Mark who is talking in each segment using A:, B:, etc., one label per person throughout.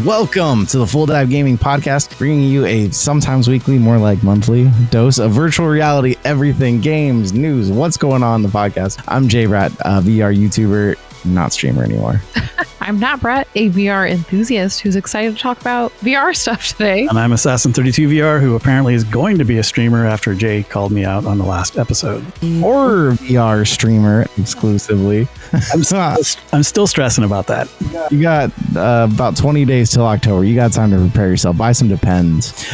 A: Welcome to the Full Dive Gaming Podcast, bringing you a sometimes weekly, more like monthly dose of virtual reality, everything, games, news, what's going on in the podcast. I'm Jay Bratt, a VR YouTuber, not streamer anymore.
B: I'm Nat Brett, a VR enthusiast who's excited to talk about VR stuff today.
C: And I'm Assassin32 VR, who apparently is going to be a streamer after Jay called me out on the last episode.
A: Or VR streamer exclusively.
C: I'm still stressing about that.
A: You got about 20 days till October. You got time to prepare yourself. Buy some Depends.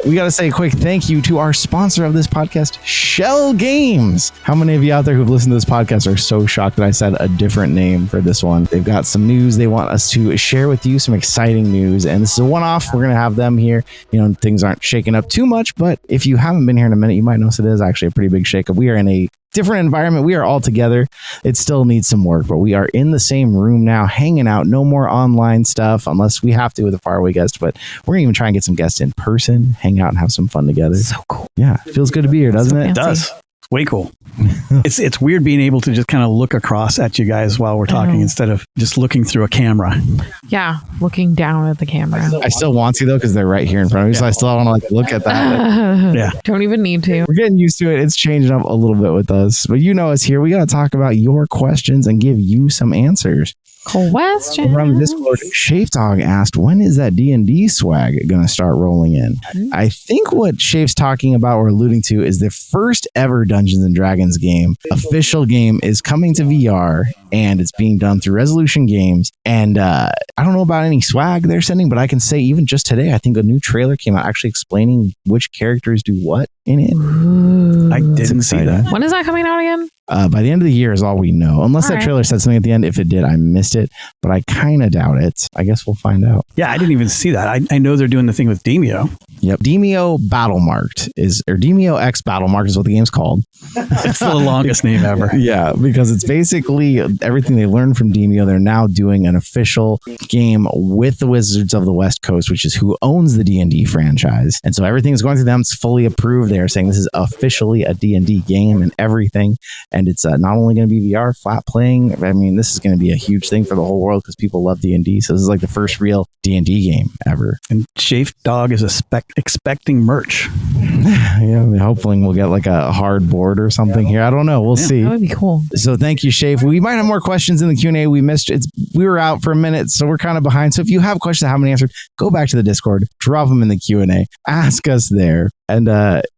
A: We got to say a quick thank you to our sponsor of this podcast, Schell Games. How many of you out there who've listened to this podcast are so shocked that I said a different name for this one? They've got some news they want us to share with you, some exciting news, and this is a one-off. We're going to have them here. You know, things aren't shaking up too much, but if you haven't been here in a minute, you might notice it is actually a pretty big shakeup. We are in a different environment. We are all together. It still needs some work, but we are in the same room now, hanging out. No more online stuff unless we have to with a faraway guest, but we're going to even try and get some guests in person, hang out and have some fun together.
B: So cool.
A: Yeah, it feels good to be here, doesn't it?
C: It does. It's way cool. It's weird being able to just kind of look across at you guys while we're talking instead of just looking through a camera.
B: Yeah, looking down at the camera.
A: I still want to though, because they're right here in front of me, so I still want to look at that.
C: Yeah.
B: Don't even need to.
A: We're getting used to it. It's changing up a little bit with us, but you know us here. We got to talk about your questions and give you some answers.
B: Question.
A: Over on the Discord, Shafe Dog asked, when is that D&D swag going to start rolling in? I think what Shafe's talking about or alluding to is the first ever Dungeons and Dragons game. Official game is coming to VR, and it's being done through Resolution Games. And I don't know about any swag they're sending, but I can say even just today, I think a new trailer came out actually explaining which characters do what in it.
B: Ooh.
C: I didn't see that.
B: When is that coming out again?
A: By the end of the year is all we know. Unless that trailer said something at the end. If it did, I missed it. But I kind of doubt it. I guess we'll find out.
C: Yeah, I didn't even see that. I know they're doing the thing with Demio.
A: Yep. Demio Battlemarked or Demio X Battlemarked is what the game's called.
C: It's the longest name ever.
A: Yeah, because it's basically everything they learned from Demio. They're now doing an official game with the Wizards of the West Coast, which is who owns the D&D franchise. And so everything's going through them. It's fully approved. They are saying this is officially a D&D game and everything. And it's not only going to be VR, flat playing. I mean, this is going to be a huge thing for the whole world because people love D&D. So this is like the first real D&D game ever.
C: And Shafe Dog is expecting merch.
A: Yeah, hopefully we'll get like a hard board or something here. I don't know. We'll see.
B: That would be cool.
A: So thank you, Shafe. We might have more questions in the Q&A. We missed it. We were out for a minute, so we're kind of behind. So if you have questions that haven't answered, go back to the Discord, drop them in the Q&A, ask us there. And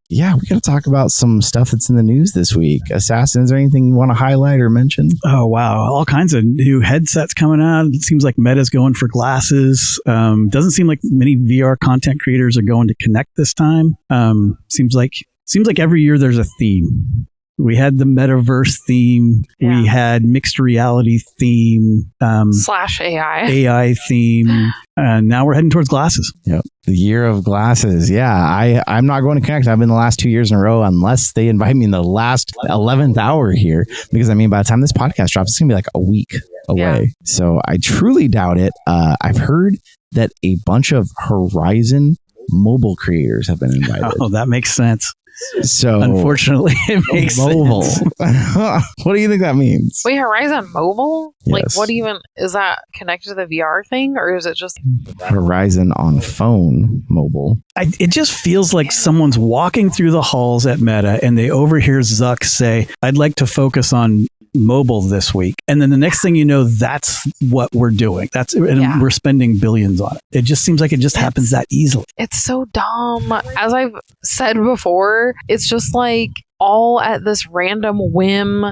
A: yeah, we got to talk about some stuff that's in the news this week. Assassin, is there anything you want to highlight or mention?
C: Oh, wow. All kinds of new headsets coming out. It seems like Meta's going for glasses. Doesn't seem like many VR content creators are going to Connect this time. Seems like every year there's a theme. We had the metaverse theme. Yeah. We had mixed reality theme.
B: /
C: AI theme. And now we're heading towards glasses.
A: Yep. The year of glasses. Yeah. I'm not going to Connect. I've been the last 2 years in a row unless they invite me in the last 11th hour here. Because I mean, by the time this podcast drops, it's going to be like a week away. Yeah. So I truly doubt it. I've heard that a bunch of Horizon mobile creators have been invited.
C: Oh, that makes sense.
A: So
C: unfortunately, it makes mobile.
A: Sense. What do you think that means?
B: Wait, Horizon Mobile?
A: Yes.
B: Like, what even is that connected to the VR thing, or is it just
A: Horizon on phone mobile?
C: It just feels like someone's walking through the halls at Meta and they overhear Zuck say, "I'd like to focus on mobile this week," and then the next thing you know, that's what we're doing. We're spending billions on it. It just seems like it just happens that easily.
B: It's so dumb. As I've said before, it's just like all at this random whim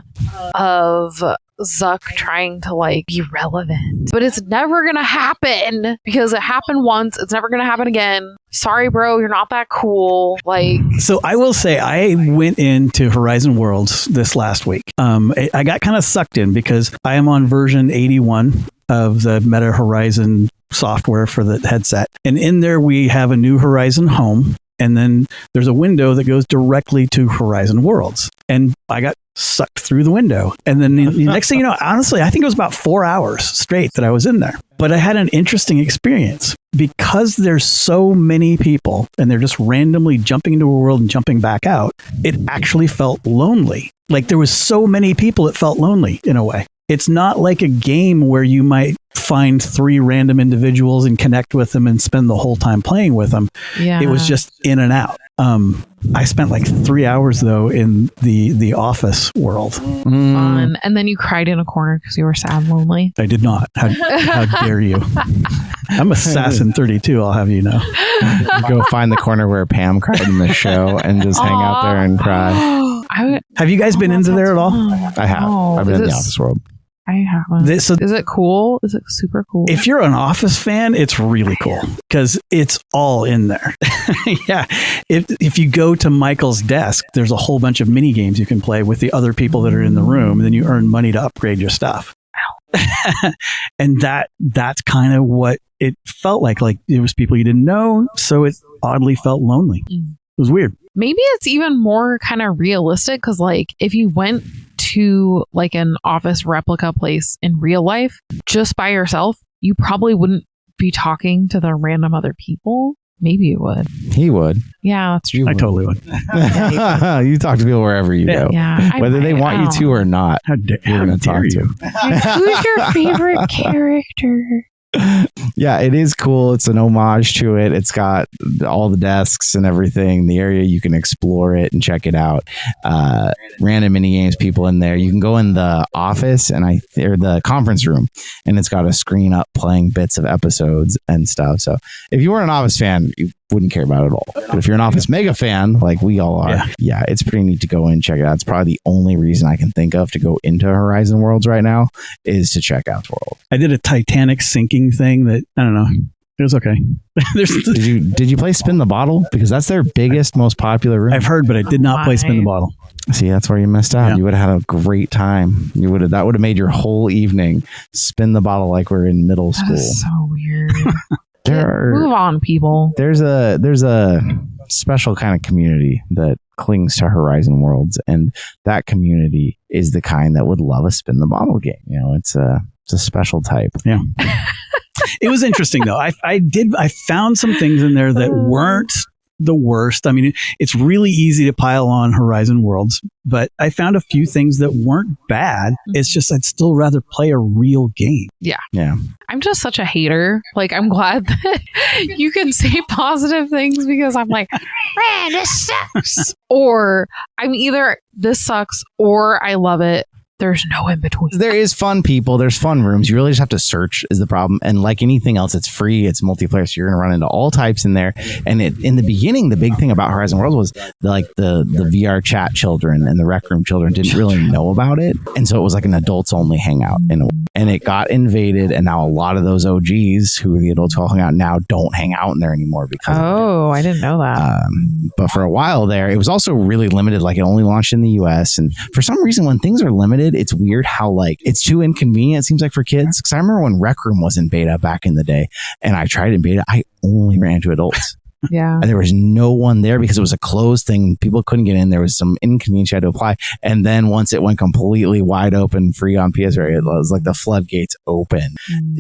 B: of Zuck trying to like be relevant, but it's never gonna happen because it happened once. It's never gonna happen again. Sorry, bro, you're not that cool. Like,
C: so I will say I went into Horizon Worlds this last week. I got kind of sucked in because I am on version 81 of the Meta Horizon software for the headset, and in there we have a new Horizon Home. And then there's a window that goes directly to Horizon Worlds. And I got sucked through the window. And then the next thing you know, honestly, I think it was about 4 hours straight that I was in there. But I had an interesting experience because there's so many people and they're just randomly jumping into a world and jumping back out. It actually felt lonely. Like there was so many people, it felt lonely in a way. It's not like a game where you might find 3 random individuals and connect with them and spend the whole time playing with them.
B: Yeah.
C: It was just in and out. I spent like 3 hours though in the office world.
B: fun. And then you cried in a corner because you were sad and lonely.
C: I did not. How dare you? I'm Assassin 32, I'll have you know.
A: Go find the corner where Pam cried in the show and just hang out there and cry.
C: Have you guys been into there at all?
A: I have. I've been in the office world.
B: I haven't. Is it cool? Is it super cool?
C: If you're an Office fan, it's really cool because it's all in there. Yeah. If you go to Michael's desk, there's a whole bunch of mini games you can play with the other people that are in the room, and then you earn money to upgrade your stuff. And that's kind of what it felt like. Like it was people you didn't know, so it oddly felt lonely. It was weird.
B: Maybe it's even more kind of realistic because, like, if you went to like an office replica place in real life just by yourself, you probably wouldn't be talking to the random other people. Maybe you would.
A: He would.
B: Yeah, that's true.
C: I totally would.
A: You talk to people wherever you go.
B: Yeah,
A: whether they want you to or not. You're going to talk to.
B: Who's your favorite character?
A: Yeah, it is cool. It's an homage to it. It's got all the desks and everything. The area, you can explore it and check it out. Random mini games, people in there. You can go in the office or the conference room, and it's got a screen up playing bits of episodes and stuff. So if you weren't an Office fan, you wouldn't care about it at all. But if you're an Office mega fan, like we all are, yeah, it's pretty neat to go in and check it out. It's probably the only reason I can think of to go into Horizon Worlds right now is to check out the world.
C: I did a Titanic sinking thing that, I don't know, it was okay.
A: Did you play Spin the Bottle? Because that's their biggest, most popular room.
C: I've heard, but I did not play Spin the Bottle.
A: See, that's where you missed out. Yeah. You would have had a great time. That would have made your whole evening. Spin the bottle like we're in middle school.
B: That's so weird.
A: Move
B: on, people.
A: There's a special kind of community that clings to Horizon Worlds, and that community is the kind that would love a Spin the Bottle game. You know, it's a special type.
C: Yeah. It was interesting though. I found some things in there that weren't the worst. I mean, it's really easy to pile on Horizon Worlds, but I found a few things that weren't bad. It's just I'd still rather play a real game.
B: Yeah.
A: Yeah.
B: I'm just such a hater. Like, I'm glad that you can say positive things because I'm like, man, this sucks. Or I'm either this sucks or I love it. There's no in between.
A: There is fun people. There's fun rooms. You really just have to search is the problem. And like anything else, it's free. It's multiplayer. So you're going to run into all types in there. And in the beginning, the big thing about Horizon Worlds was the VR chat children and the Rec Room children didn't really know about it. And so it was like an adults only hangout. And it got invaded. And now a lot of those OGs who are the adults who hang out now don't hang out in there anymore because
B: I didn't know that.
A: But for a while there, it was also really limited. Like it only launched in the US. And for some reason, when things are limited, it's weird how like it's too inconvenient, it seems like, for kids. Because I remember when Rec Room was in beta back in the day and I tried in beta, I only ran into adults.
B: Yeah.
A: And there was no one there because it was a closed thing. People couldn't get in. There was some inconvenience you had to apply. And then once it went completely wide open, free on PS4, it was like the floodgates open.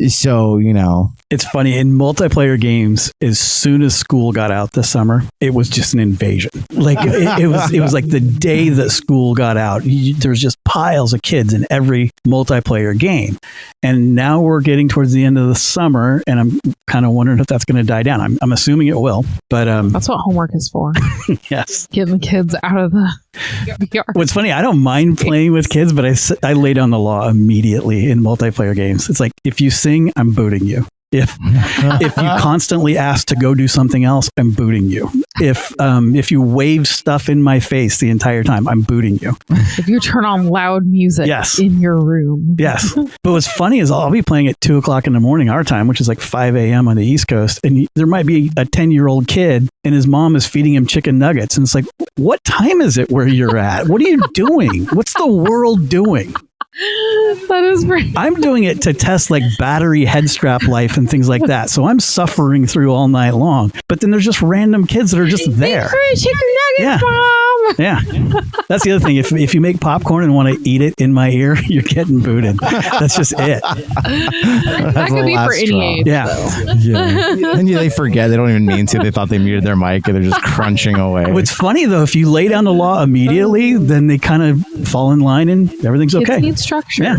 A: So, you know.
C: It's funny. In multiplayer games, as soon as school got out this summer, it was just an invasion. Like it was like the day that school got out, there's just piles of kids in every multiplayer game. And now we're getting towards the end of the summer, and I'm kind of wondering if that's going to die down. I'm assuming it will. But
B: that's what homework is for.
C: Yes.
B: Getting the kids out of the VR.
C: What's funny, I don't mind playing with kids, but I lay down the law immediately in multiplayer games. It's like, if you sing, I'm booting you. If you constantly ask to go do something else, I'm booting you. If you wave stuff in my face the entire time, I'm booting you.
B: If you turn on loud music in your room.
C: Yes. But what's funny is I'll be playing at 2:00 in the morning, our time, which is like 5 a.m. on the East Coast. And there might be a 10-year-old kid and his mom is feeding him chicken nuggets. And it's like, what time is it where you're at? What are you doing? What's the world doing?
B: That is great.
C: I'm doing it to test like battery head strap life and things like that. So I'm suffering through all night long. But then there's just random kids that are just there.
B: Chicken nuggets, Mom.
C: Yeah. That's the other thing. If you make popcorn and want to eat it in my ear, you're getting booted. That's just it.
B: That could be for any age.
C: Yeah.
A: And they forget. They don't even mean to. They thought they muted their mic and they're just crunching away.
C: What's funny, though, if you lay down the law immediately, then they kind of fall in line and everything's okay.
B: Kids need structure.
C: Yeah.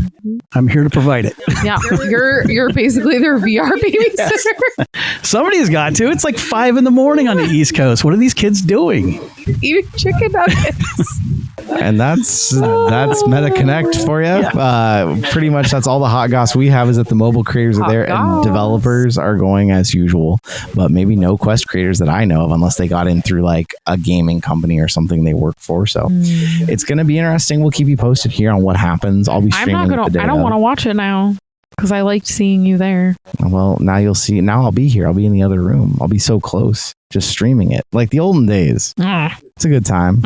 C: I'm here to provide it.
B: Yeah. You're basically their VR babysitter.
C: Somebody's got to. It's like 5 a.m. on the East Coast. What are these kids doing?
B: Eating chicken nuggets.
A: And that's Meta Connect for you.
C: Yeah.
A: Pretty much that's all the hot goss we have is that the mobile creators are there and developers are going as usual, but maybe no Quest creators that I know of unless they got in through like a gaming company or something they work for. So it's going to be interesting. We'll keep you posted here on what happens. I'll be streaming. I
B: don't want to watch it now because I liked seeing you there.
A: Well, now you'll see. Now I'll be here. I'll be in the other room. I'll be so close. Just streaming it like the olden days. It's a good time.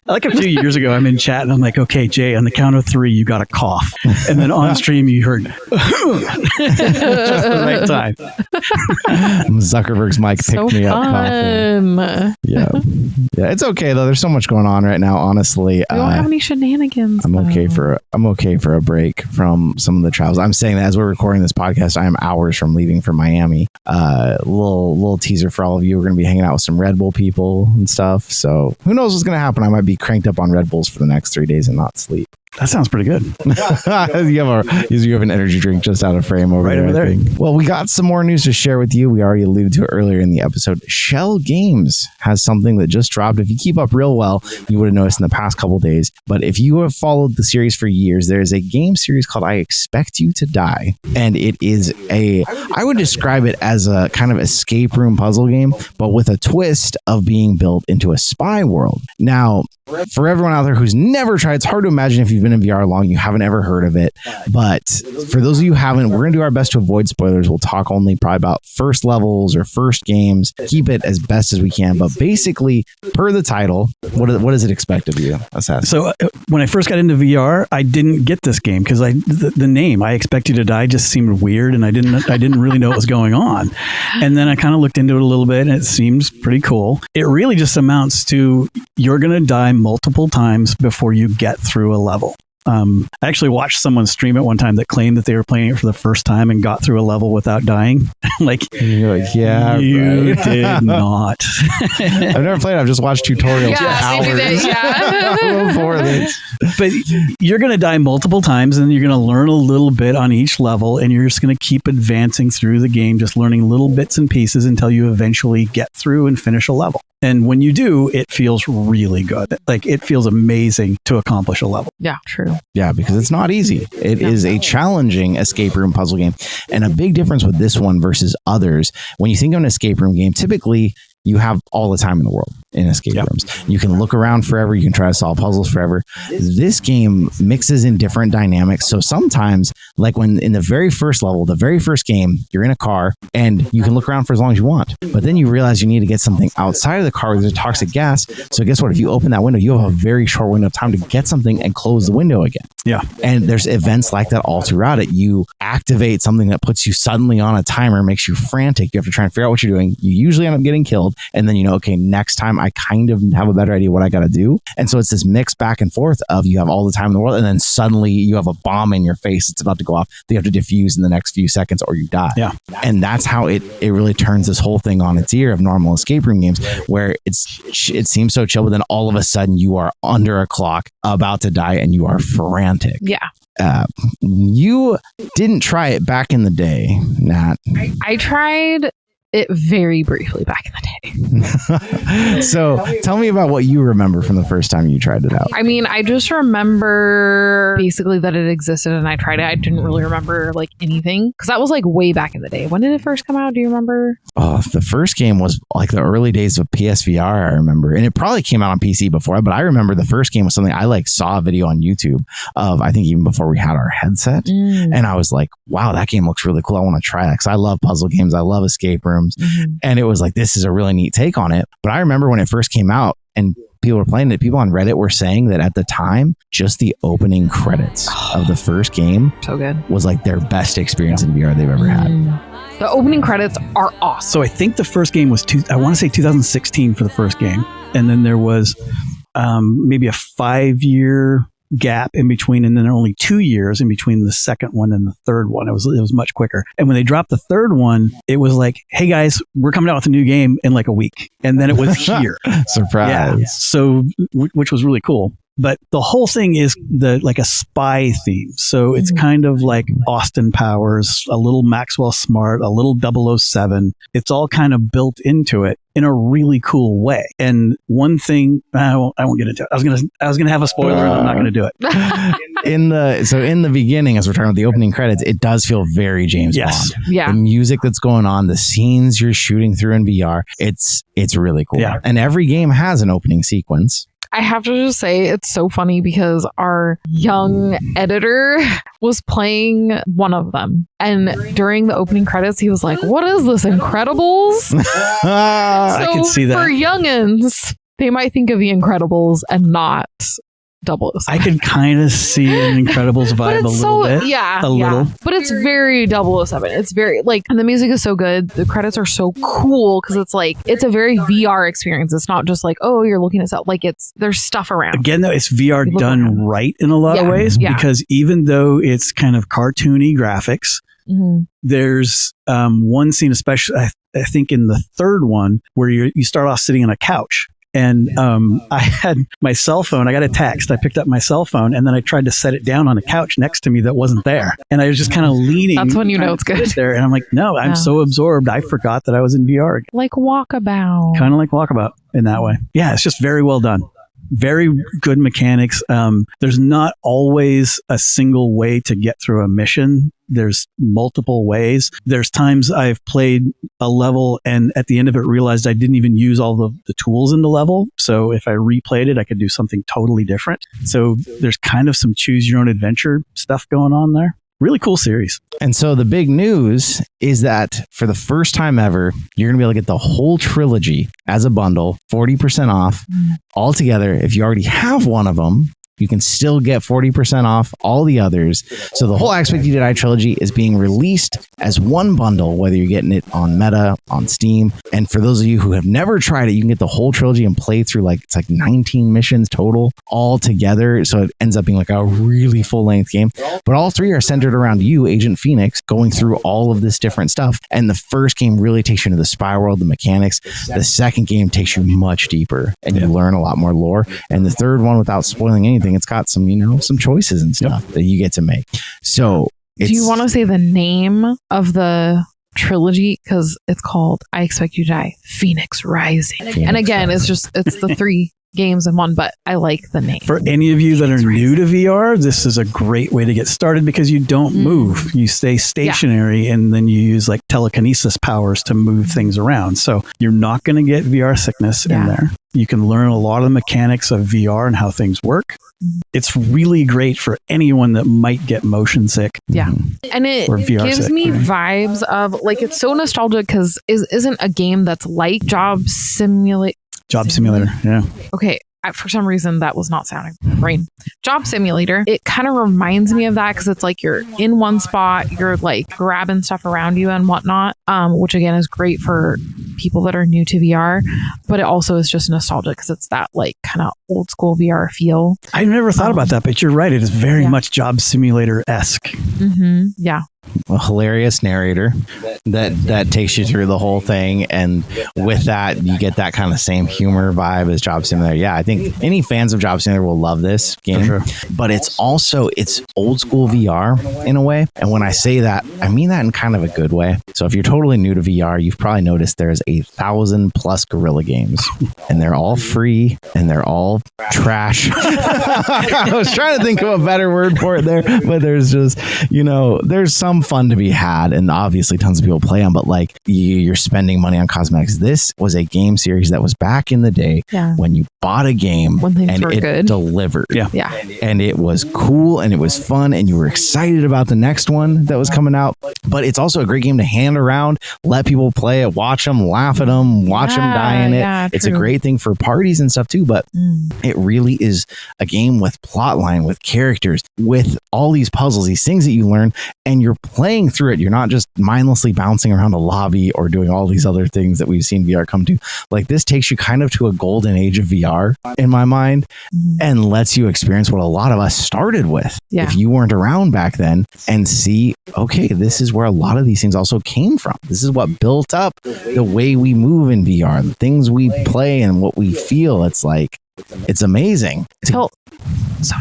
C: Like a few years ago, I'm in chat and I'm like, okay, Jay, on the count of 3, you got to cough. And then on stream, you heard just the right time.
A: Zuckerberg's mic picked me up coughing. Yeah. It's okay though. There's so much going on right now. Honestly,
B: we don't have any shenanigans.
A: I'm okay for a break from some of the travels. I'm saying that as we're recording this podcast, I am hours from leaving for Miami. Little teaser for all of you. We're going to be hanging out with some Red Bull people and stuff. So who knows what's going to happen? I might be cranked up on Red Bulls for the next 3 days and not sleep.
C: That sounds pretty good.
A: you have an energy drink just out of frame over there. Well, we got some more news to share with you. We already alluded to it earlier in the episode. Schell Games has something that just dropped. If you keep up real well, you would have noticed in the past couple days. But if you have followed the series for years, there's a game series called I Expect You to Die. And it is I would describe it as a kind of escape room puzzle game, but with a twist of being built into a spy world. Now, for everyone out there who's never tried, it's hard to imagine if you've been in VR long, you haven't ever heard of it. But for those of you who haven't, we're going to do our best to avoid spoilers. We'll talk only probably about first levels or first games, keep it as best as we can. But basically, per the title, what does it expect of you, Assassin?
C: So when I first got into VR, I didn't get this game because the name I Expect You to Die just seemed weird, and I didn't really know what was going on. And then I kind of looked into it a little bit, and it seems pretty cool. It really just amounts to you're going to die multiple times before you get through a level. I actually watched someone stream it one time that claimed that they were playing it for the first time and got through a level without dying.
A: You're like, yeah,
C: you did not.
A: I've never played it. I've just watched tutorials for hours before this.
C: But you're going to die multiple times, and you're going to learn a little bit on each level, and you're just going to keep advancing through the game, just learning little bits and pieces until you eventually get through and finish a level. And when you do, it feels really good. Like, it feels amazing to accomplish a level.
B: Yeah, true.
A: Yeah, because it's not easy. It is a challenging escape room puzzle game. And a big difference with this one versus others, when you think of an escape room game, typically you have all the time in the world in escape rooms. You can look around forever. You can try to solve puzzles forever. This game mixes in different dynamics. So sometimes, like when in the very first level, the very first game, you're in a car and you can look around for as long as you want. But then you realize you need to get something outside of the car where there's toxic gas. So guess what? If you open that window, you have a very short window of time to get something and close the window again.
C: Yeah.
A: And there's events like that all throughout it. You activate something that puts you suddenly on a timer, makes you frantic. You have to try and figure out what you're doing. You usually end up getting killed. And then, okay, next time I kind of have a better idea what I got to do. And so it's this mix back and forth of you have all the time in the world. And then suddenly you have a bomb in your face. It's about to go off. You have to defuse in the next few seconds or you die.
C: Yeah.
A: And that's how it really turns this whole thing on its ear of normal escape room games where it seems so chill, but then all of a sudden you are under a clock about to die and you are frantic.
B: Yeah.
A: You didn't try it back in the day, Nat.
B: I tried it very briefly back in the day.
A: So tell me about what you remember from the first time you tried it out.
B: I mean, I just remember basically that it existed and I tried it. I didn't really remember like anything because that was like way back in the day. When did it first come out? Do you remember?
A: Oh, the first game was like the early days of PSVR, I remember. And it probably came out on PC before, but I remember the first game was something I saw a video on YouTube of, I think even before we had our headset. And I was like, wow, that game looks really cool. I want to try that because I love puzzle games. I love escape rooms. And it was like, this is a really neat take on it. But I remember when it first came out and people were playing it, people on Reddit were saying that at the time, just the opening credits of the first game
B: so good
A: was like their best experience in VR they've ever had.
B: The opening credits are awesome.
C: So I think the first game was, I want to say 2016 for the first game. And then there was maybe a 5-year gap in between, and then only 2 years in between the second one and the third one. It was much quicker. And when they dropped the third one, it was like, hey guys, we're coming out with a new game in like a week. And then it was here.
A: Surprise.
C: Yeah. So, which was really cool. But the whole thing is like a spy theme. So it's kind of like Austin Powers, a little Maxwell Smart, a little 007. It's all kind of built into it in a really cool way. And one thing, I won't get into it. I was gonna have a spoiler. I'm not gonna do it.
A: In the beginning, as we're talking about the opening credits, it does feel very James Bond.
B: Yeah.
A: The music that's going on, the scenes you're shooting through in VR, it's really cool.
C: Yeah.
A: And every game has an opening sequence.
B: I have to just say it's so funny because our young editor was playing one of them. And during the opening credits, he was like, what is this, Incredibles?
C: I can see that.
B: For youngins, they might think of the Incredibles and not 007.
C: I could kind of see an Incredibles vibe a little bit.
B: Yeah.
C: Little.
B: But it's very 007. It's very like, and the music is so good. The credits are so cool because it's like, it's a very VR experience. It's not just like, oh, you're looking at stuff. Like there's stuff around.
C: Again, though, it's VR done right in a lot of ways because even though it's kind of cartoony graphics, there's one scene, especially I think in the third one, where you start off sitting on a couch. And I had my cell phone. I got a text. I picked up my cell phone and then I tried to set it down on a couch next to me that wasn't there. And I was just kind of leaning.
B: That's when you know it's good.
C: There. And I'm like, no, I'm so absorbed. I forgot that I was in VR.
B: Like Walkabout.
C: Kind of like Walkabout in that way. Yeah, it's just very well done. Very good mechanics. There's not always a single way to get through a mission. There's multiple ways. There's times I've played a level and at the end of it realized I didn't even use all the tools in the level. So if I replayed it, I could do something totally different. So there's kind of some choose your own adventure stuff going on there. Really cool series.
A: And so the big news is that for the first time ever, you're going to be able to get the whole trilogy as a bundle, 40% off altogether. If you already have one of them, you can still get 40% off all the others. So the whole I Expect You to Die trilogy is being released as one bundle, whether you're getting it on Meta, on Steam. And for those of you who have never tried it, you can get the whole trilogy and play through it's like 19 missions total all together. So it ends up being like a really full length game. But all three are centered around you, Agent Phoenix, going through all of this different stuff. And the first game really takes you into the spy world, the mechanics. The second game takes you much deeper and you learn a lot more lore. And the third one, without spoiling anything, it's got some, some choices and stuff that you get to make. So
B: do you want to say the name of the trilogy? Because it's called I Expect You to Die, Phoenix Rising. And again, it's the three games in one, but I like the name.
C: For any of you that are new to VR, this is a great way to get started because you don't move. You stay stationary and then you use like telekinesis powers to move things around. So you're not going to get VR sickness in there. You can learn a lot of the mechanics of VR and how things work. It's really great for anyone that might get motion sick.
B: Yeah. And it gives me vibes of it's so nostalgic because isn't a game that's like Job Simulator.
C: Yeah.
B: Okay. For some reason, that was not sounding brain. Job Simulator. It kind of reminds me of that because it's like you're in one spot, you're like grabbing stuff around you and whatnot, which again is great for people that are new to VR. But it also is just nostalgic because it's that like kind of old school VR feel.
C: I never thought about that, but you're right. It is very much Job Simulator-esque.
B: Yeah.
A: A hilarious narrator that takes you through the whole thing, and with that you get that kind of same humor vibe as Job Simulator. Yeah, I think any fans of Job Simulator will love this game.
C: Sure.
A: But it's old school VR in a way, and when I say that, I mean that in kind of a good way. So if you're totally new to VR, you've probably noticed there's 1,000+ Guerrilla games, and they're all free and they're all trash. I was trying to think of a better word for it there, but there's just there's some fun to be had, and obviously tons of people play them, but like you're spending money on cosmetics. This was a game series that was back in the day when you bought a game and it delivered.
B: Yeah.
A: And it was cool and it was fun and you were excited about the next one that was coming out. but it's also a great game to hand around, let people play it, watch them, laugh at them, watch them die in it.
B: Yeah,
A: it's a
B: true.
A: great thing for parties and stuff too, but it really is a game with plot line, with characters, with all these puzzles, these things that you learn, and you're playing through it. You're not just mindlessly bouncing around a lobby or doing all these other things that we've seen VR come to. Like, this takes you kind of to a golden age of VR in my mind, and lets you experience what a lot of us started with.
B: Yeah.
A: If you weren't around back then, and see, okay, this is where a lot of these things also came from. This is what built up the way we move in VR, the things we play and what we feel. It's like, it's amazing.
B: So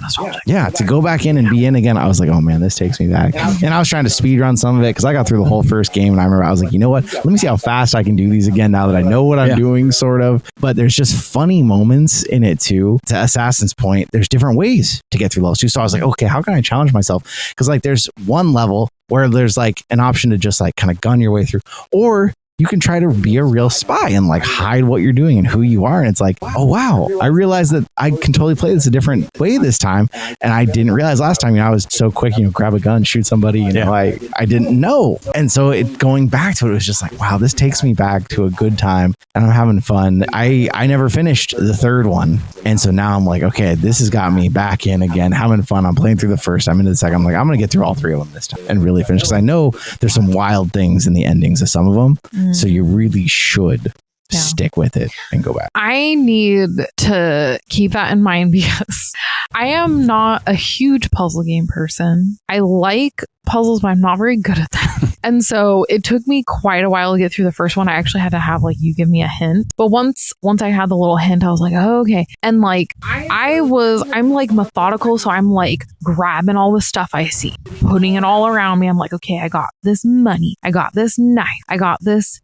B: nostalgic.
A: Yeah, to go back in and be in again, I was like, oh man, this takes me back. And I was trying to speed run some of it because I got through the whole first game, and I remember I was like, you know what? Let me see how fast I can do these again now that I know what I'm doing, sort of. But there's just funny moments in it too. To Assassin's point, there's different ways to get through levels too. So I was like, okay, how can I challenge myself? Because like there's one level where there's like an option to just like kind of gun your way through, or you can try to be a real spy and like hide what you're doing and who you are. And it's like, oh, wow, I realized that I can totally play this a different way this time. And I didn't realize last time, I was so quick, grab a gun, shoot somebody, I didn't know. And so going back to it was just like, wow, this takes me back to a good time and I'm having fun. I never finished the third one. And so now I'm like, okay, this has got me back in again, having fun. I'm playing through the first, I'm into the second. I'm like, I'm going to get through all three of them this time and really finish, because I know there's some wild things in the endings of some of them. So you really should stick with it and go back. I
B: need to keep that in mind because I am not a huge puzzle game person. I like puzzles, but I'm not very good at them. And so it took me quite a while to get through the first one. I actually had to have like you give me a hint. But once I had the little hint, I was like, oh, okay. And like I'm like methodical, so I'm like grabbing all the stuff I see, putting it all around me. I'm like, okay, I got this money, I got this knife, I got this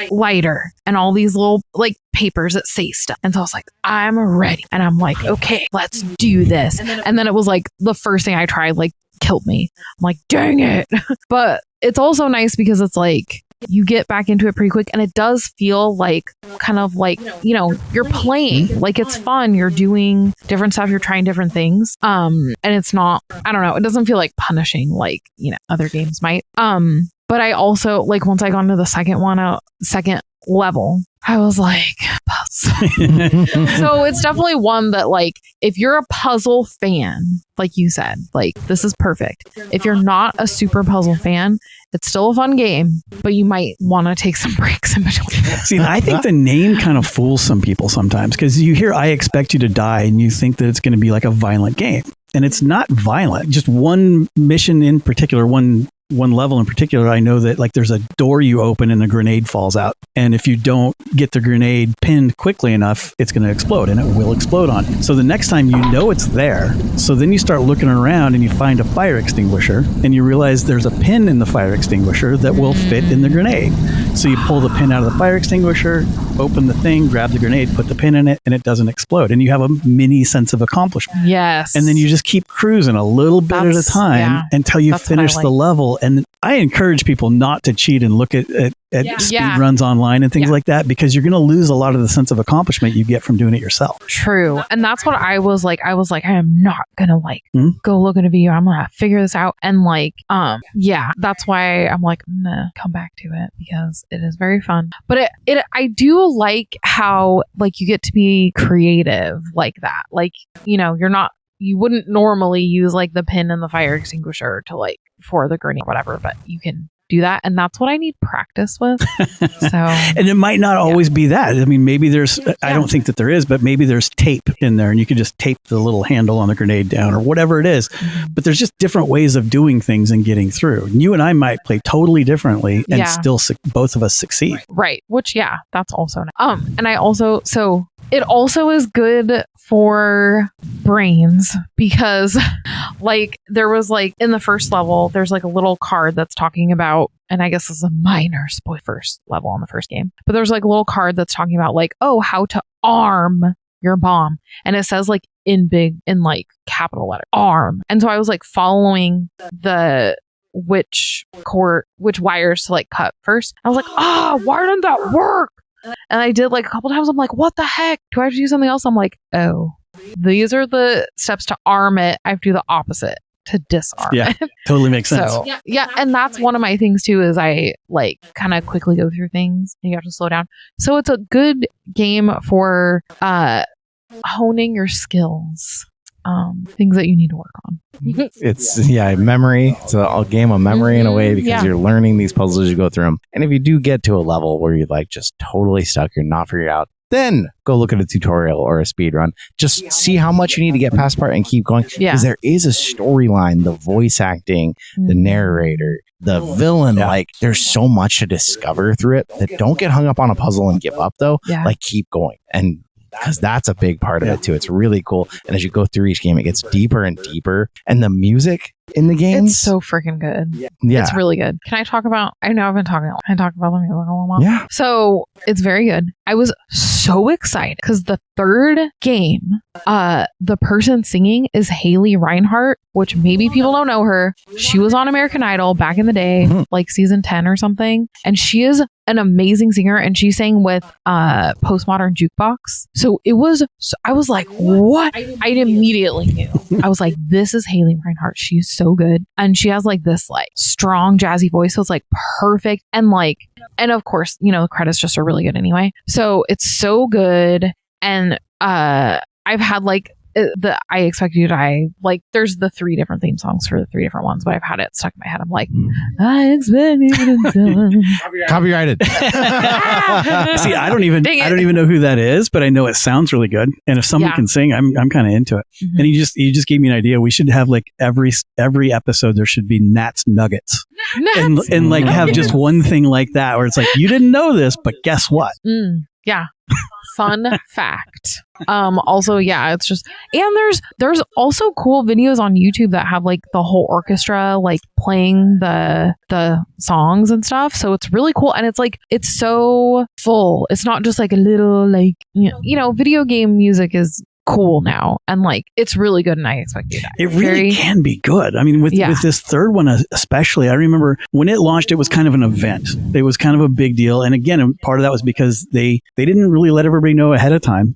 B: lighter, and all these little like papers that say stuff. And so I was like, I'm ready. And I'm like, okay, let's do this. And then it was like the first thing I tried like killed me. I'm like, dang it. But it's also nice because it's like you get back into it pretty quick, and it does feel like kind of like, you're playing, like it's fun, you're doing different stuff, you're trying different things, and it's not, I don't know, it doesn't feel like punishing like other games might. But I also like, once I got into the second level, I was like, so it's definitely one that like, if you're a puzzle fan, like you said, like this is perfect. If you're not a super puzzle fan, it's still a fun game, but you might want to take some breaks in between.
C: See, I think the name kind of fools some people sometimes, because you hear I expect you to die and you think that it's going to be like a violent game. And it's not violent. Just one mission in particular, one level in particular, I know that like there's a door you open and a grenade falls out. And if you don't get the grenade pinned quickly enough, it's going to explode, and it will explode on you. So the next time it's there. So then you start looking around and you find a fire extinguisher, and you realize there's a pin in the fire extinguisher that will fit in the grenade. So you pull the pin out of the fire extinguisher, open the thing, grab the grenade, put the pin in it, and it doesn't explode. And you have a mini sense of accomplishment.
B: Yes.
C: And then you just keep cruising a little bit at a time until you finish the level. And I encourage people not to cheat and look at speed runs online and things like that, because you're going to lose a lot of the sense of accomplishment you get from doing it yourself.
B: True. And that's what I was like, I am not going to go look at a video. I'm going to figure this out. And like, that's why I'm like, I'm going to come back to it, because it is very fun. But I do like how like you get to be creative like that. Like, you wouldn't normally use like the pin and the fire extinguisher to like for the grenade or whatever, but you can do that, and that's what I need practice with. So, and
C: it might not always be that. I mean, maybe there's I don't think that there is, but maybe there's tape in there and you can just tape the little handle on the grenade down or whatever it is. But there's just different ways of doing things and getting through. And you and I might play totally differently and still both of us succeed.
B: Right. Which that's also nice. And I also it also is good for brains, because like there was like in the first level, there's like a little card that's talking about, and I guess this is a minor spoiler first level on the first game, but there's like a little card that's talking about like, oh, how to arm your bomb. And it says like in like capital letter, arm. And so I was like following which wires to like cut first. I was like, why didn't that work? And I did like a couple times. I'm like, what the heck? Do I have to do something else? I'm like, oh, these are the steps to arm it. I have to do the opposite. to disarm
C: Yeah,
B: it.
C: totally makes sense.
B: So yeah, and that's one of my things too, is I like kind of quickly go through things and you have to slow down. So it's a good game for honing your skills, things that you need to work on.
A: It's memory. It's a game of memory in a way, because you're learning these puzzles as you go through them. And if you do get to a level where you're like just totally stuck, you're not figuring it out, then go look at a tutorial or a speed run. Just see how much you need to get past part and keep going. Because there is a storyline, the voice acting, the narrator, the villain. Like, there's so much to discover through it. That don't get hung up on a puzzle and give up though. Like, keep going. And because that's a big part of it too. It's really cool. And as you go through each game, it gets deeper and deeper. And the music in the game,
B: it's so freaking good. Yeah. It's really good. Can I talk about, I know I've been talking, I talked about the music a little while.
A: Yeah.
B: So it's very good. I was so excited because the third game, the person singing is Haley Reinhart, which maybe people don't know her. She was on American Idol back in the day, like season 10 or something. And she is an amazing singer, and she sang with Postmodern Jukebox. So it was, I was like, what? I immediately knew. I was like, this is Haley Reinhart. She's so good. And she has like this like strong jazzy voice. So it's like perfect. And like, and of course, you know, the credits just are really good anyway. So it's so good. And I've had like I Expect You to Die, like there's the 3 different theme songs for the 3 different ones, but I've had it stuck in my head. I'm like, I expect you to die.
A: Copyrighted.
C: See, I don't even know who that is, but I know it sounds really good. And if someone can sing, I'm kind of into it. And you just gave me an idea. We should have like every episode there should be Nat's Nuggets. And like have just one thing like that where it's like, you didn't know this, but guess what?
B: Yeah. Fun fact. Also, yeah, it's just, and there's also cool videos on YouTube that have like the whole orchestra like playing the songs and stuff. So it's really cool, and it's like it's so full. It's not just like a little like you know video game music is cool now, and like it's really good, and I Expect You to Die.
C: It really can be good. I mean, with this third one especially, I remember when it launched, it was kind of an event. It was kind of a big deal, and again, part of that was because they didn't really let everybody know ahead of time,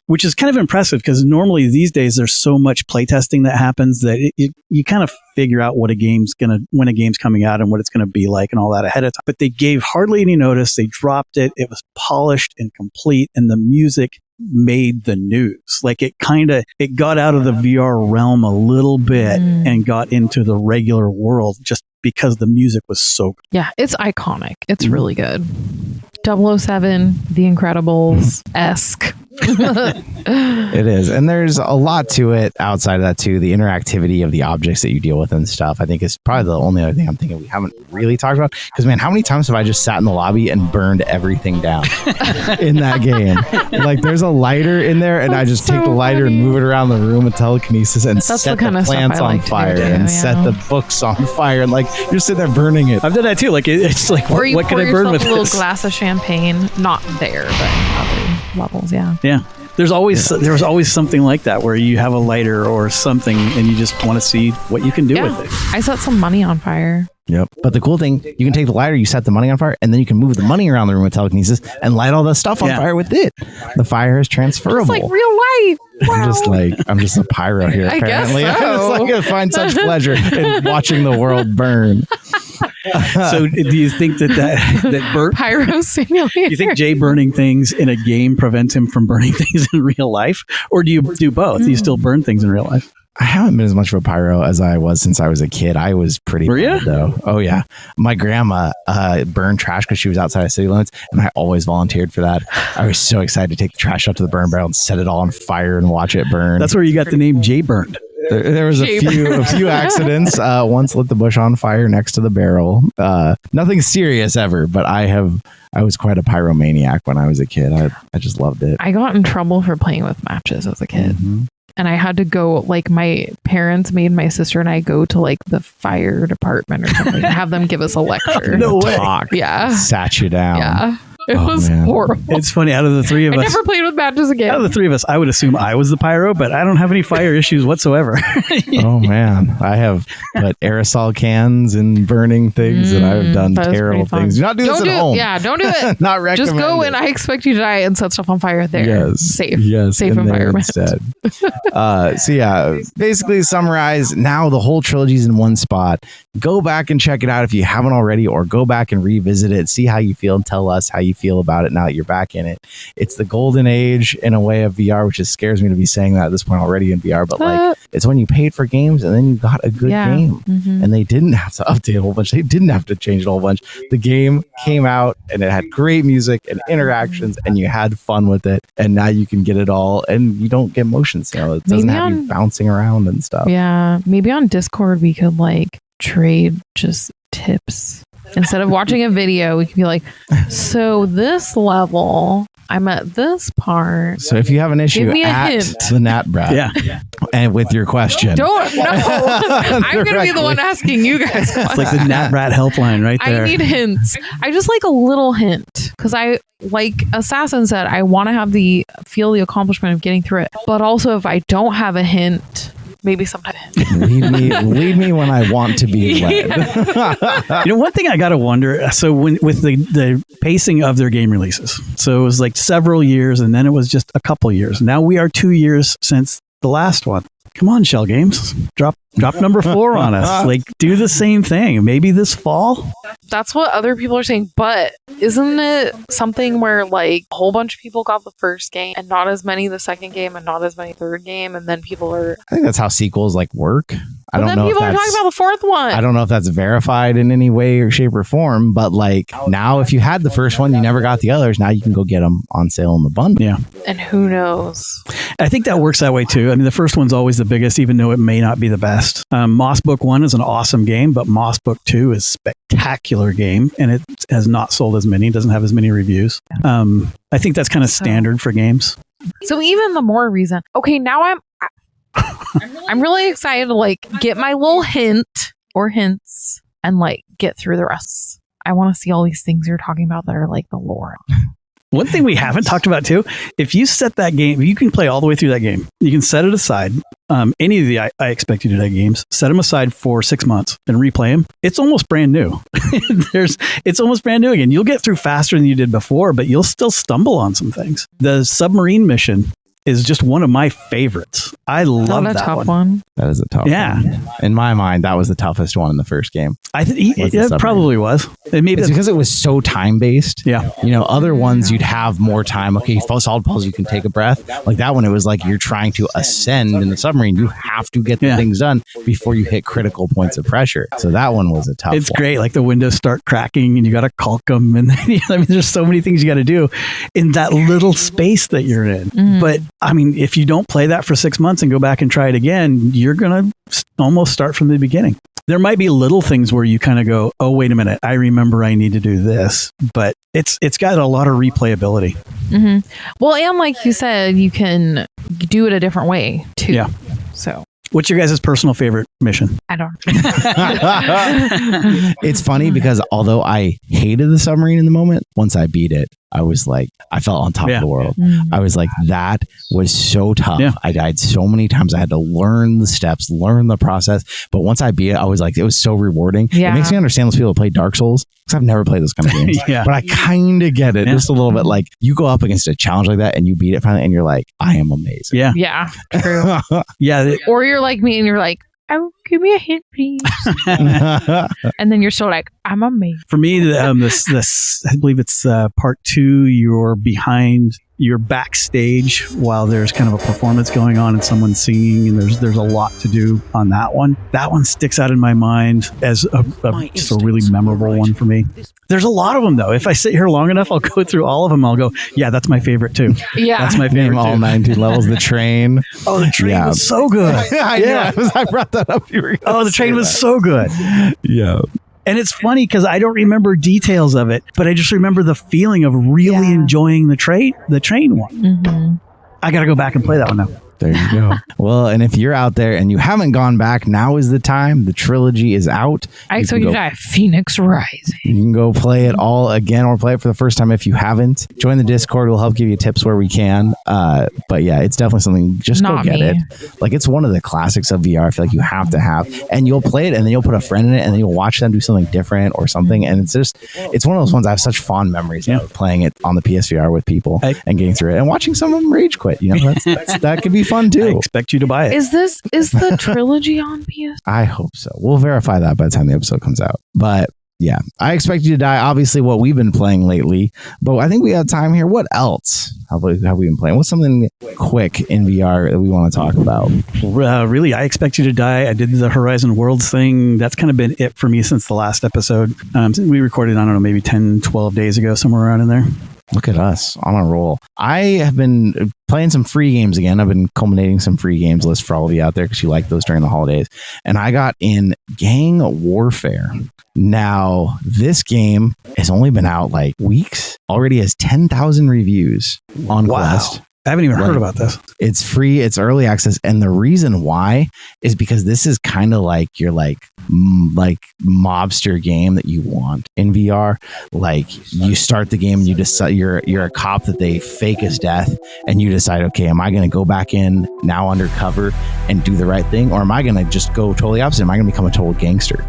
C: which is kind of impressive because normally these days there's so much playtesting that happens that you kind of figure out when a game's coming out and what it's gonna be like and all that ahead of time. But they gave hardly any notice. They dropped it. It was polished and complete, and the music made the news. Like it got out of the VR realm a little bit and got into the regular world just because the music was so good.
B: Yeah, it's iconic. It's really good. 007, The Incredibles-esque.
A: It is. And there's a lot to it outside of that too. The interactivity of the objects that you deal with and stuff, I think is probably the only other thing I'm thinking we haven't really talked about. Because man, how many times have I just sat in the lobby and burned everything down in that game? Like there's a lighter in there and I just take the lighter and move it around the room with telekinesis and set the plants on fire and set the books on fire, and like you're sitting there burning it.
C: I've done that too. Like it's like what can I burn with
B: a little glass of champagne, not there, but other levels. Yeah.
C: There was always something like that where you have a lighter or something and you just want to see what you can do with it.
B: I set some money on fire.
A: Yep. But the cool thing, you can take the lighter, you set the money on fire, and then you can move the money around the room with telekinesis and light all the stuff on fire with it. The fire is transferable.
B: It's like real life. Wow.
A: I'm just a pyro here, apparently.
B: I guess so.
A: I just find such pleasure in watching the world burn.
C: So do you think that burn
B: pyro simulator?
C: Do you think Jay burning things in a game prevents him from burning things in real life? Or do you do both? Do you still burn things in real life?
A: I haven't been as much of a pyro as I was since I was a kid. I was pretty bad, though. Oh, yeah. My grandma burned trash because she was outside of city limits, and I always volunteered for that. I was so excited to take the trash out to the burn barrel and set it all on fire and watch it burn.
C: That's where you got the name Jay Burned.
A: There was a few accidents. Once lit the bush on fire next to the barrel. Nothing serious ever, but I was quite a pyromaniac when I was a kid. I just loved it.
B: I got in trouble for playing with matches as a kid. Mm-hmm. And I had to go, like, my parents made my sister and I go to, like, the fire department or something and have them give us a lecture.
A: No way. Talk.
B: Yeah.
A: Sat you down.
B: Yeah. It was
A: man.
B: horrible.
C: It's funny. Out of the three of
B: I
C: us,
B: never played with matches again.
C: out of the three of us, I would assume I was the pyro, but I don't have any fire issues whatsoever.
A: Oh man, I have put aerosol cans in burning things, and I've done
B: that was
A: terrible
B: pretty fun.
A: things. Do not do this at home.
B: Yeah, don't do it.
A: Not recommended.
B: Just go and I expect you to die and set stuff on fire there.
A: Yes.
B: Safe.
A: Yes.
B: Safe
A: in there
B: environment.
A: instead. So yeah, basically summarize now the whole trilogy's in one spot. Go back and check it out if you haven't already, or go back and revisit it, see how you feel, and tell us how you feel about it now that you're back in it. It's the golden age in a way of VR, which just scares me to be saying that at this point already in VR, but like it's when you paid for games and then you got a good game.
B: Mhm.
A: And they didn't have to update a whole bunch. They didn't have to change it a whole bunch. The game came out and it had great music and interactions and you had fun with it. And now you can get it all and you don't get motion signal. It doesn't
B: Maybe
A: have you bouncing around and stuff.
B: Yeah, maybe on Discord we could like trade just tips. Instead of watching a video, we could be like, so this level, I'm at this part.
A: So if you have an issue,
B: Give me a
A: at
B: hint.
A: the Nat Brat
C: Yeah.
A: and with your question.
B: Don't know. I'm going to be the one asking you guys.
C: It's like the Nat Rat helpline right there.
B: I need hints. I just like a little hint because I, like Assassin said, I want to feel the accomplishment of getting through it. But also, if I don't have a hint, maybe sometimes.
A: lead me when I want to be led.
C: One thing I got to wonder, so with the pacing of their game releases, so it was like several years and then it was just a couple years. Now we are 2 years since the last one. Come on, Schell Games. Drop number 4 on us. Like, do the same thing. Maybe this fall?
B: That's what other people are saying. But isn't it something where like a whole bunch of people got the first game and not as many the second game and not as many third game, and then people are...
A: I think that's how sequels like work. I
B: But
A: don't
B: then
A: know if
B: people are talking
A: that's...
B: about the fourth one.
A: I don't know if that's verified in any way or shape or form, but like now if you had the first one, you never got the others, now you can go get them on sale in the bundle.
C: Yeah.
B: And who knows?
C: I think that works that way too. I mean, the first one's always the biggest, even though it may not be the best. Moss Book 1 is an awesome game, but Moss Book 2 is a spectacular game, and it has not sold as many, doesn't have as many reviews. I think that's kind of standard for games.
B: So even the more reason. Okay, now I'm really excited to like get my little hint or hints and like get through the rest. I want to see all these things you're talking about that are like the lore.
C: One thing we haven't talked about too, if you set that game, you can play all the way through that game. You can set it aside. Any of the I Expect You to Die games, set them aside for 6 months and replay them. It's almost brand new. It's almost brand new again. You'll get through faster than you did before, but you'll still stumble on some things. The submarine mission is just one of my favorites. I love
B: Not a
C: that
B: tough
C: one.
B: one.
A: That is a tough one. In my mind, that was the toughest one in the first game.
C: I think
A: Was the
C: it
A: submarine.
C: probably was. And maybe
A: It's
C: that's,
A: because it was so time based.
C: Yeah.
A: You know, other ones you'd have more time. Okay, solid puzzles, you can take a breath. Like that one, it was like you're trying to ascend in the submarine. You have to get the things done before you hit critical points of pressure. So that one was a tough
C: it's
A: one.
C: great. Like the windows start cracking and you got to caulk them. And then, I mean, there's so many things you got to do in that little space that you're in.
B: Mhm.
C: But I mean, if you don't play that for 6 months and go back and try it again, you're going to almost start from the beginning. There might be little things where you kind of go, oh, wait a minute, I remember I need to do this. But it's got a lot of replayability.
B: Mm-hmm. Well, and like you said, you can do it a different way too.
C: Yeah.
B: So
C: What's your guys' personal favorite mission?
B: I don't.
A: It's funny because although I hated the submarine in the moment, once I beat it, I was like, I felt on top of the world. I was like, that was so tough.
C: Yeah.
A: I died so many times. I had to learn the steps, learn the process. But once I beat it, I was like, it was so rewarding.
B: Yeah.
A: It makes me understand those people that play Dark Souls because I've never played those kind of games.
C: Yeah.
A: But I kind of get it just a little bit. Like you go up against a challenge like that and you beat it finally and you're like, I am amazing.
C: Yeah.
B: Yeah, true.
C: Yeah.
B: Or you're like me and you're like, oh, give me a hint, please. And then you're still like, I'm amazing.
C: For me, this I believe it's part 2. You're backstage while there's kind of a performance going on and someone's singing, and there's a lot to do on that one. That one sticks out in my mind as just a really memorable one for me. There's a lot of them though. If I sit here long enough, I'll go through all of them. I'll go, yeah, that's my favorite too.
B: Yeah.
C: That's my favorite
A: Name all
C: too.
A: 19 levels. The train.
C: Oh, the train
A: Yeah.
C: was so good.
A: I brought that up. You were gonna
C: Oh, the train
A: say
C: was
A: that.
C: so good.
A: Yeah.
C: And it's funny because I don't remember details of it, but I just remember the feeling of really enjoying the train one.
B: Mm-hmm.
C: I got to go back and play that one now.
A: There you go. Well, and if you're out there and you haven't gone back, now is the time. The trilogy is out.
B: I expect you to die Phoenix Rising.
A: You can go play it all again or play it for the first time if you haven't. Join the Discord. We'll help give you tips where we can. But yeah, it's definitely something. Just
B: Not
A: go get
B: me.
A: it. Like, it's one of the classics of VR. I feel like you have to have. And you'll play it and then you'll put a friend in it and then you'll watch them do something different or something. And it's one of those ones I have such fond memories of playing it on the PSVR with people and getting through it and watching some of them rage quit. You know, that could be fun too.
C: I expect you to buy it.
B: Is the trilogy on PS?
A: I hope so. We'll verify that by the time the episode comes out. But yeah, I expect you to die. Obviously, what we've been playing lately, but I think we have time here. What else have we been playing? What's something quick in VR that we want to talk about?
C: Really, I expect you to die. I did the Horizon Worlds thing. That's kind of been it for me since the last episode. We recorded, I don't know, maybe 10, 12 days ago, somewhere around in there.
A: Look at us on a roll. I have been playing some free games again. I've been culminating some free games list for all of you out there because you like those during the holidays. And I got in Gang Warfare. Now, this game has only been out like weeks. Already has 10,000 reviews on Quest.
C: I haven't even heard about this.
A: It's free. It's early access. And the reason why is because this is kind of like your like mobster game that you want in VR. Like, you start the game and you decide you're a cop that they fake as death, and you decide, okay, am I going to go back in now undercover and do the right thing, or am I going to just go totally opposite? Am I going to become a total gangster?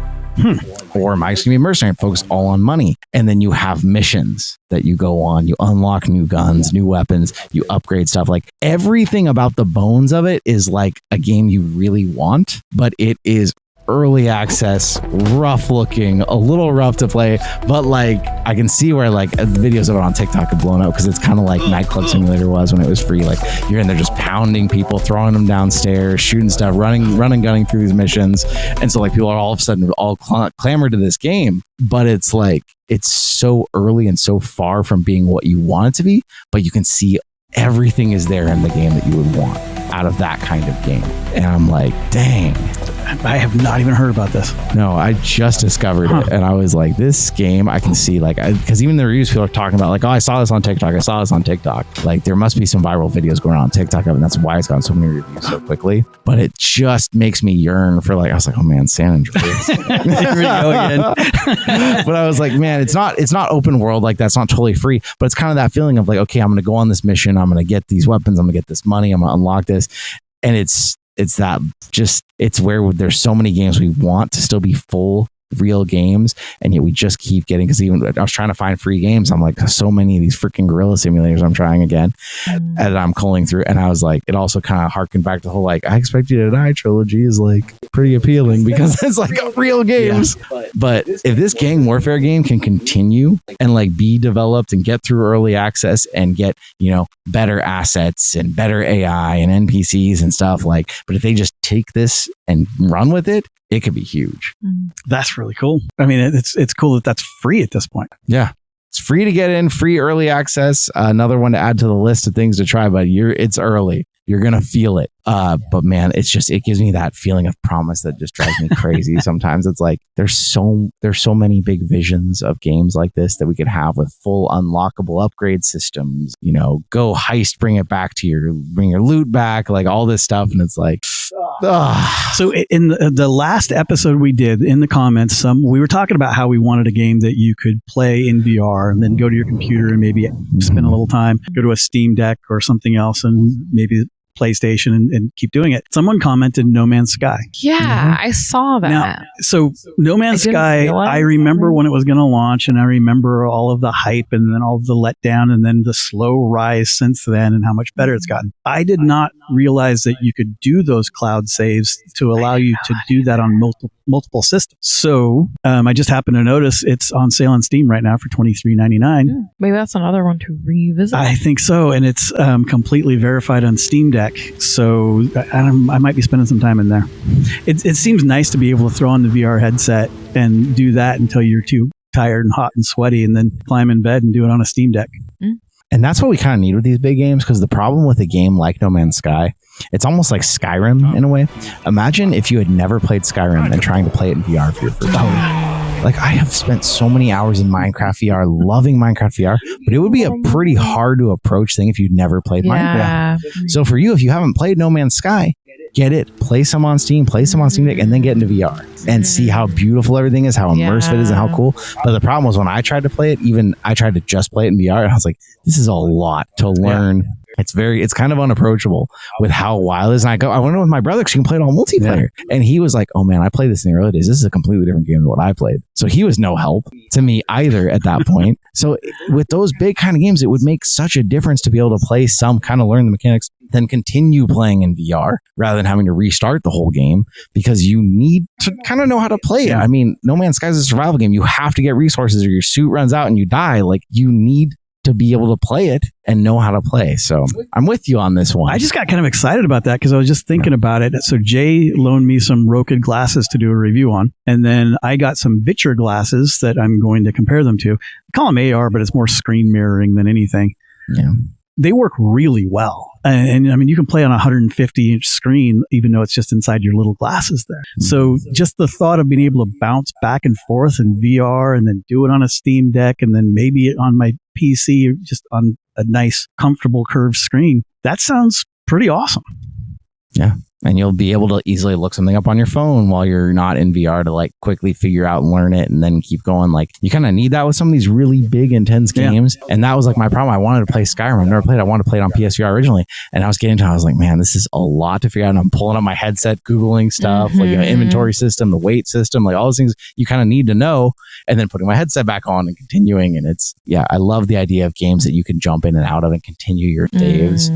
A: Or am I just going to be a mercenary and focus all on money? And then you have missions that you go on. You unlock new guns, new weapons. You upgrade stuff. Like, everything about the bones of it is like a game you really want, but it is early access, rough looking, a little rough to play, but like I can see where like videos of it on TikTok have blown up because it's kind of like Nightclub Simulator was when it was free. Like, you're in there just pounding people, throwing them downstairs, shooting stuff, gunning through these missions. And so like people are all of a sudden all clamored to this game, but it's like, it's so early and so far from being what you want it to be, but you can see everything is there in the game that you would want out of that kind of game. And I'm like, dang.
C: I have not even heard about this.
A: No, I just discovered it, and I was like, this game, I can see, like, because even the reviews, people are talking about, like, oh, I saw this on TikTok. Like, there must be some viral videos going on TikTok of it, and that's why it's gotten so many reviews so quickly. But it just makes me yearn for, like, I was like, oh man, San Andreas.
C: Here we go again.
A: But I was like, man, it's not open world, like, that's not totally free, but it's kind of that feeling of like, okay, I'm going to go on this mission, I'm going to get these weapons, I'm going to get this money, I'm going to unlock this, and it's that just, it's where there's so many games we want to still be full real games, and yet we just keep getting, because even I was trying to find free games, I'm like, so many of these freaking gorilla simulators I'm trying again, and I'm culling through, and I was like, it also kind of harkened back to the whole like I Expect You to Die trilogy is like pretty appealing because it's like real games. But if this Gang Warfare game can continue and like be developed and get through early access and get, you know, better assets and better AI and NPCs and stuff, like, but if they just take this and run with it, it could be huge.
C: That's really cool. I mean, it's cool that that's free at this point.
A: Yeah. It's free to get in, free early access. Another one to add to the list of things to try, but it's early. You're going to feel it. But man, it gives me that feeling of promise that just drives me crazy. Sometimes it's like, there's so many big visions of games like this that we could have with full unlockable upgrade systems, you know, go heist, bring your loot back, like all this stuff. And it's like,
C: So in the last episode we did, in the comments, we were talking about how we wanted a game that you could play in VR and then go to your computer and maybe spend a little time, go to a Steam Deck or something else and maybe PlayStation and keep doing it. Someone commented No Man's Sky.
B: Yeah, I saw that.
C: Now, so No Man's Sky, I remember when it was going to launch, and I remember all of the hype and then all of the letdown and then the slow rise since then and how much better it's gotten. I did not realize that you could do those cloud saves to allow you to do that on multiple systems. So I just happened to notice it's on sale on Steam right now for $23.99.
B: Maybe that's another one to revisit.
C: I think so, and it's completely verified on Steam Deck. So I might be spending some time in there. It seems nice to be able to throw on the VR headset and do that until you're too tired and hot and sweaty, and then climb in bed and do it on a Steam Deck.
A: And that's what we kind of need with these big games, because the problem with a game like No Man's Sky, it's almost like Skyrim in a way. Imagine if you had never played Skyrim and trying to play it in VR for your first time. Like, I have spent so many hours in Minecraft VR, loving Minecraft VR, but it would be a pretty hard to approach thing if you'd never played Minecraft. So for you, if you haven't played No Man's Sky, get it, play some on Steam, play some on Steam Deck, and then get into VR and see how beautiful everything is, how immersive it is, and how cool. But the problem was when I tried to play it, even I tried to just play it in VR, and I was like, this is a lot to learn. It's kind of unapproachable with how wild it is. And I went with my brother because you can play it all multiplayer. And he was like, oh man, I played this in the early days. This is a completely different game than what I played. So he was no help to me either at that point. So with those big kind of games, it would make such a difference to be able to play some, kind of learn the mechanics, then continue playing in VR rather than having to restart the whole game, because you need to kind of know how to play it. I mean, No Man's Sky is a survival game. You have to get resources or your suit runs out and you die. Like, you need to be able to play it and know how to play. So I'm with you on this one.
C: I just got kind of excited about that because I was just thinking about it. So Jay loaned me some Rokid glasses to do a review on. And then I got some Vitcher glasses that I'm going to compare them to. I call them AR, but it's more screen mirroring than anything.
A: Yeah.
C: They work really well. And I mean, you can play on a 150-inch screen, even though it's just inside your little glasses there. So just the thought of being able to bounce back and forth in VR and then do it on a Steam Deck and then maybe on my PC, just on a nice, comfortable curved screen, that sounds pretty awesome.
A: Yeah. And you'll be able to easily look something up on your phone while you're not in VR to like quickly figure out and learn it and then keep going. Like, you kind of need that with some of these really big, intense games. And that was like my problem. I wanted to play Skyrim. I've never played it. I wanted to play it on PSVR originally. And I was getting into it. I was like, man, this is a lot to figure out. And I'm pulling up my headset, Googling stuff, like, inventory system, the weight system, like all those things you kind of need to know. And then putting my headset back on and continuing. And I love the idea of games that you can jump in and out of and continue your saves.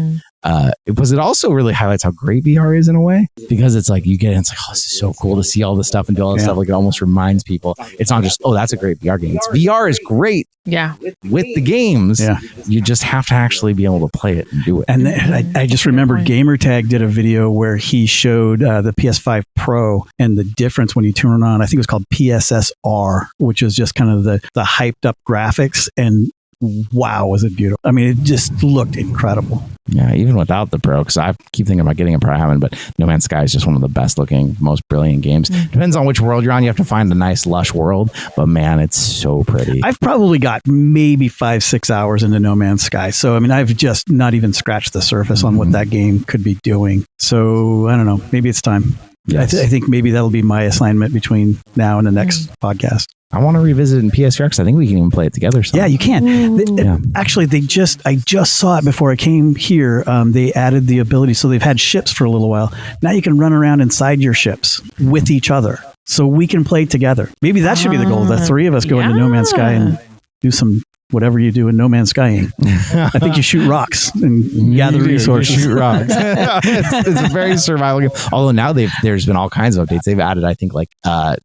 A: It also really highlights how great VR is in a way, because it's like you get in, it's like, oh, this is so cool to see all this stuff and do all this stuff. Like, it almost reminds people it's not just, oh, that's a great VR game. It's VR is great.
B: Yeah.
A: With the games, you just have to actually be able to play it and do it.
C: And I just remember Gamertag did a video where he showed the PS5 Pro and the difference when you turn on, I think it was called PSSR, which is just kind of the hyped up graphics, and wow, was it beautiful. I mean, it just looked incredible.
A: Yeah, even without the Pro, because I keep thinking about getting a Pro, I haven't, but No Man's Sky is just one of the best looking, most brilliant games. Depends on which world you're on. You have to find a nice, lush world, but man, it's so pretty.
C: I've probably got maybe 5-6 hours into No Man's Sky. So, I mean, I've just not even scratched the surface on what that game could be doing. So, I don't know. Maybe it's time. Yes. I think maybe that'll be my assignment between now and the next podcast.
A: I want to revisit it in PSVR because I think we can even play it together.
C: Yeah, you can. Actually, I just saw it before I came here. They added the ability, so they've had ships for a little while. Now you can run around inside your ships with each other, so we can play together. Maybe that should be the goal. The three of us go into No Man's Sky and do some whatever you do in No Man's Sky. I think you shoot rocks and gather resources.
A: You shoot rocks. it's a very survival game. Although now there's been all kinds of updates. They've added, I think, like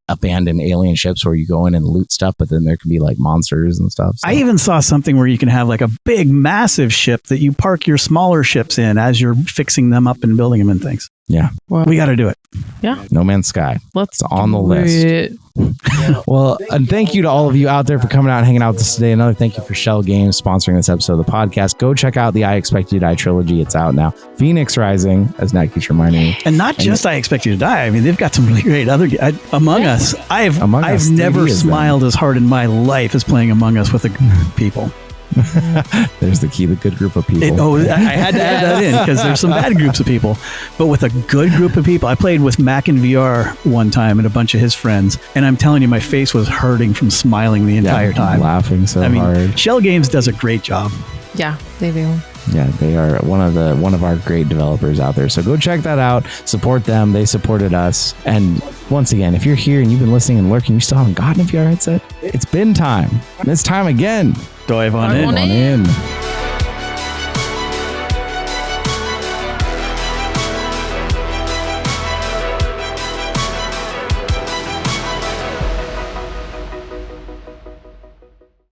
A: abandoned alien ships where you go in and loot stuff, but then there can be like monsters and stuff. So.
C: I even saw something where you can have like a big, massive ship that you park your smaller ships in as you're fixing them up and building them and things.
A: Yeah.
C: Well, we got to do it.
B: Yeah.
A: No Man's Sky.
B: It's
A: on the list. Well, and thank you to all of you out there for coming out and hanging out with us today. Another thank you for Schell Games sponsoring this episode of the podcast. Go check out the I Expect You to Die trilogy. It's out now. Phoenix Rising, as Nat keeps reminding me.
C: And not just I Expect You to Die. I mean, they've got some really great other Among Us. I've never smiled as hard in my life as playing Among Us with a group of people.
A: There's the key, the good group of people.
C: I had to add that in because there's some bad groups of people, but with a good group of people. I played with Mac in VR one time and a bunch of his friends, and I'm telling you, my face was hurting from smiling the entire time,
A: laughing so hard.
C: Schell Games does a great job.
B: Yeah, they do.
A: Yeah, they are one of our great developers out there. So go check that out. Support them. They supported us. And once again, if you're here and you've been listening and lurking, you still haven't gotten a VR headset, it's been time. It's time again.
C: Dive on in.